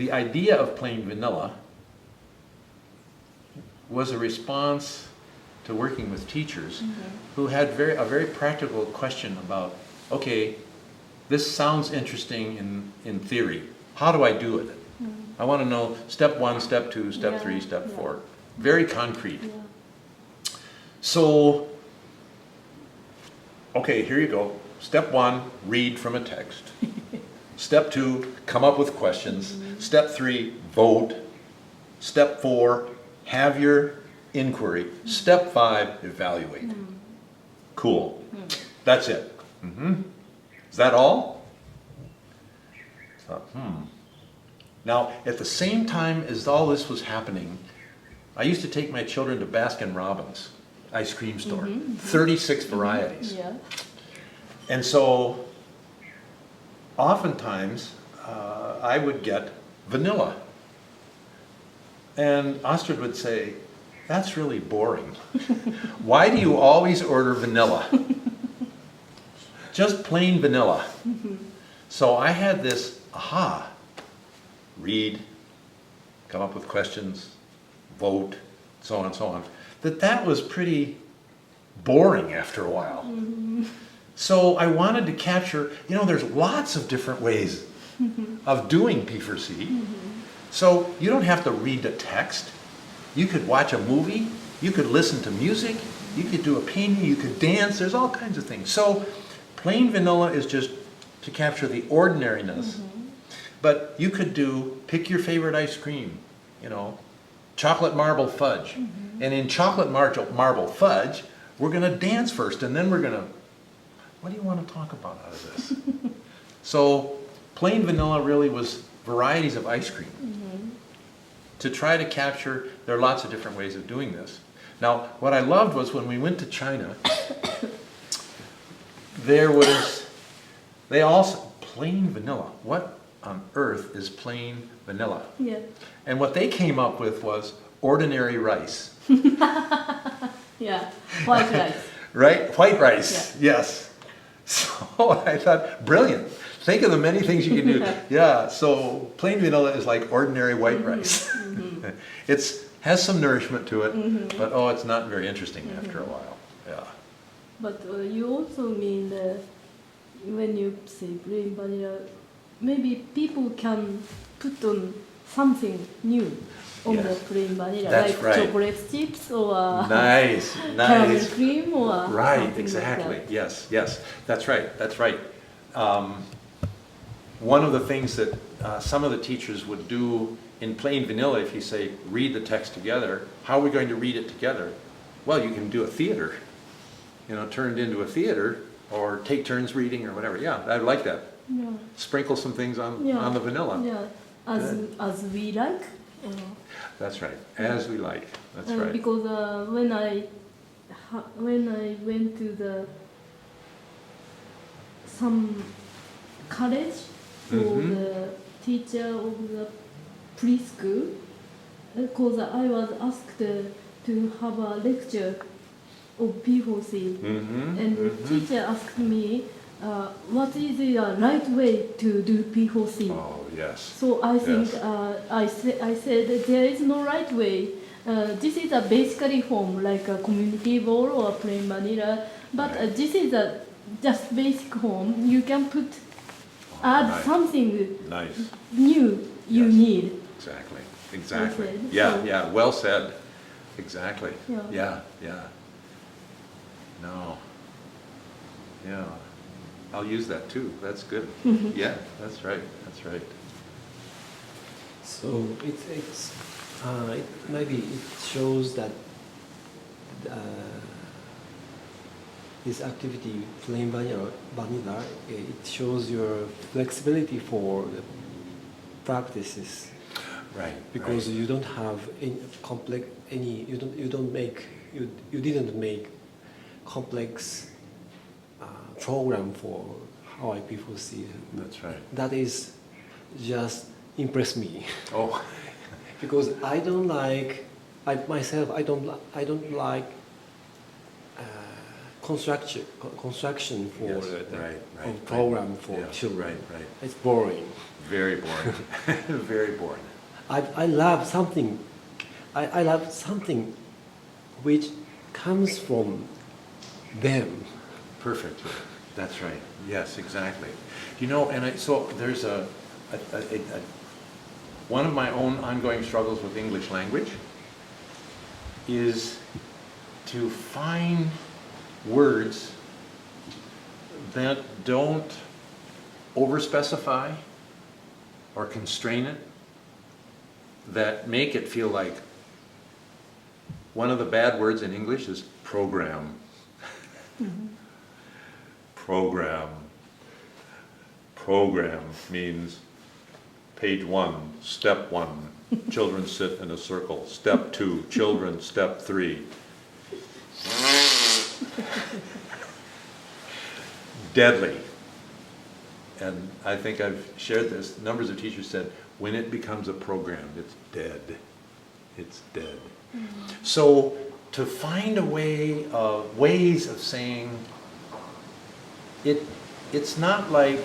the idea of plain vanilla was a response to working with teachers who had a very practical question about, okay, this sounds interesting in theory. How do I do it? I want to know step 1, step 2, step 3, step 4. Very concrete. So, okay, here you go. Step 1, read from a text. Step 2, come up with questions. Step 3, vote. Step 4, have your inquiry. Step 5, evaluate. Cool. That's it. Is that all? Now, at the same time as all this was happening, I used to take my children to Baskin Robbins ice cream store. 36 varieties. And so, oftentimes, I would get vanilla. And Astrid would say, that's really boring. Why do you always order vanilla? Just plain vanilla. So I had this aha. Read, come up with questions, vote, so on and so on. That was pretty boring after a while. So I wanted to capture, there's lots of different ways of doing P4C. So you don't have to read the text. You could watch a movie, you could listen to music, you could do a painting, you could dance, there's all kinds of things. So plain vanilla is just to capture the ordinariness. But you could pick your favorite ice cream, chocolate marble fudge. And in chocolate marble fudge, we're going to dance first, and then we're going to, what do you want to talk about out of this? So plain vanilla really was varieties of ice cream. To try to capture, there are lots of different ways of doing this. Now, what I loved was when we went to China, they also, plain vanilla. What on earth is plain vanilla? And what they came up with was ordinary rice. White rice. Right? White rice, yes. So I thought, brilliant. Think of the many things you can do. So plain vanilla is like ordinary white rice. It has some nourishment to it, but it's not very interesting after a while. But you also mean when you say plain vanilla, maybe people can put on something new on the plain vanilla, That's like chocolate chips or nice. caramel cream or right, exactly. Like that. Yes, that's right. One of the things that some of the teachers would do in plain vanilla, if you say, read the text together, how are we going to read it together? Well, you can do a theater, turn it into a theater, or take turns reading or whatever. I like that. Sprinkle some things on the vanilla. As we like. That's right, as we like. That's right. Because when I went to some college for the teacher of the preschool, because I was asked to have a lecture of P4C, and the teacher asked me, what is the right way to do P4C? Oh, yes. So I think I said that there is no right way. This is a basically form, like a community ball or plain vanilla, but this is a just basic form. You can add something new you need. Exactly. Well said. Exactly. No. I'll use that too. That's good. That's right. So maybe it shows that this activity, plain vanilla, it shows your flexibility for the practices. Right. Because you don't have any complex you didn't make complex program for Hawai'i P4C. That's right. That is just impressed me. Oh. Because I don't like construction for Yes, the right, program for Yeah, children. right. It's boring. Very boring. Very boring. I love something. I love something which comes from them. Perfect. That's right. Yes, exactly. You know, and so there's one of my own ongoing struggles with English language is to find words that don't overspecify or constrain it, that make it feel like one of the bad words in English is program. Program. Program means page 1, step 1, children sit in a circle. Step 2, children, step 3. Deadly. And I think I've shared this. Numbers of teachers said, when it becomes a program, it's dead. It's dead. So to find a way of ways of saying it's not like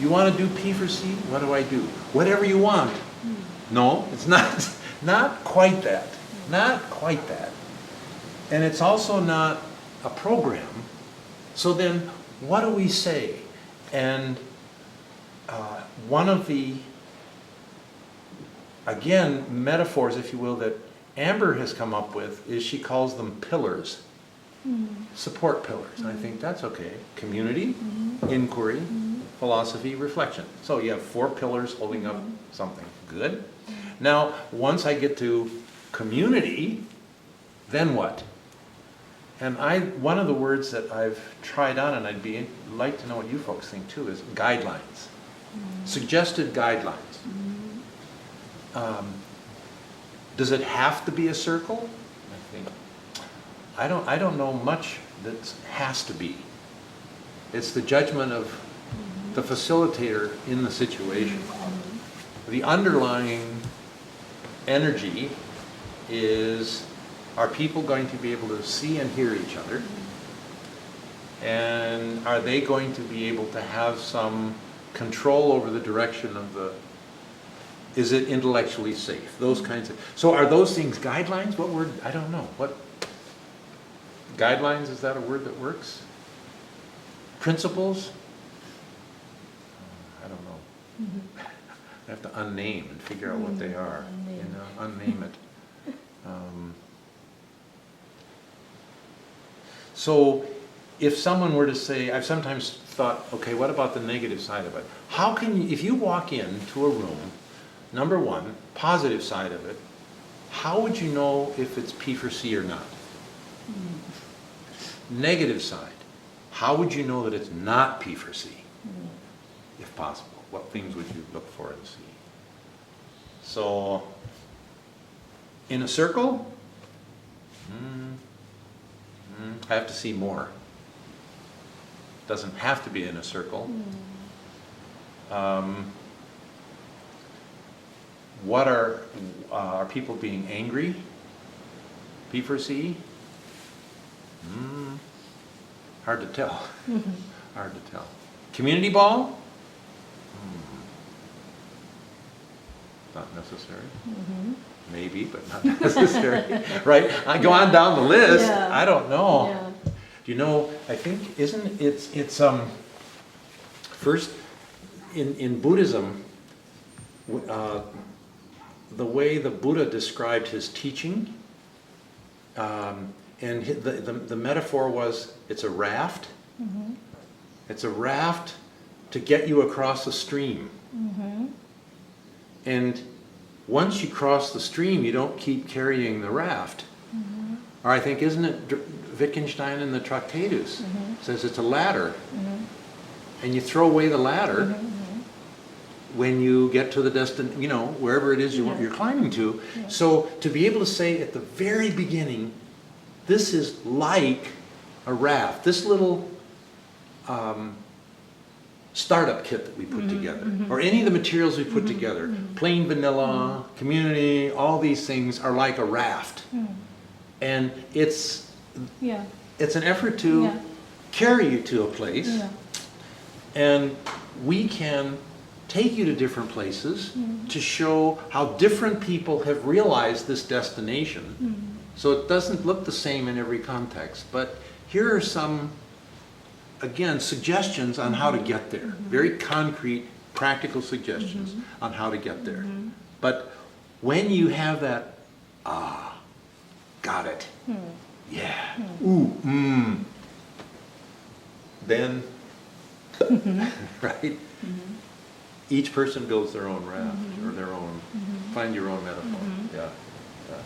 you want to do P for C, what do I do? Whatever you want. No, it's not quite that. Not quite that. And it's also not a program. So then what do we say? And one of the, again, metaphors, if you will, that Amber has come up with is she calls them pillars, support pillars. And I think that's okay. Community, inquiry, philosophy, reflection. So you have 4 pillars holding up something. Good. Now, once I get to community, then what? And one of the words that I've tried on, and I'd like to know what you folks think too, is guidelines. Suggested guidelines. Does it have to be a circle? I think I don't know much that has to be. It's the judgment of the facilitator in the situation. The underlying energy is, are people going to be able to see and hear each other? And are they going to be able to have some control over the direction of the, is it intellectually safe? Those kinds of, so are those things guidelines? What word? I don't know. What, guidelines, is that a word that works? Principles? I don't know. I have to unname and figure out what they are. You know, unname it. So if someone were to say, I've sometimes thought, okay, what about the negative side of it? How can you, if you walk into a room, number one, positive side of it, how would you know if it's P for C or not? Negative side, how would you know that it's not P for C, if possible? What things would you look for and see? So, in a circle, I have to see more. Doesn't have to be in a circle. What are people being angry? P for C? Hard to tell. Hard to tell. Community ball? Not necessary. Maybe, but not necessary. Right? I go on down the list. Yeah. I don't know. Yeah. You know, I think, isn't it's first in Buddhism, the way the Buddha described his teaching, and the metaphor was, it's a raft. It's a raft to get you across the stream. And once you cross the stream, you don't keep carrying the raft. Or I think, isn't it Wittgenstein in the Tractatus says it's a ladder. And you throw away the ladder when you get to the destination, you know, wherever it is you're climbing to. So to be able to say at the very beginning, this is like a raft, this little startup kit that we put together, or any of the materials we put together, plain vanilla, community, all these things are like a raft. And it's it's an effort to Yeah. carry you to a place. Yeah. And we can take you to different places to show how different people have realized this destination. So it doesn't look the same in every context. But here are some, again, suggestions on how to get there. Very concrete, practical suggestions on how to get there. But when you have that, got it. Yeah. Ooh, then, right? Each person goes their own raft or their own, find your own metaphor. Yeah. Yeah.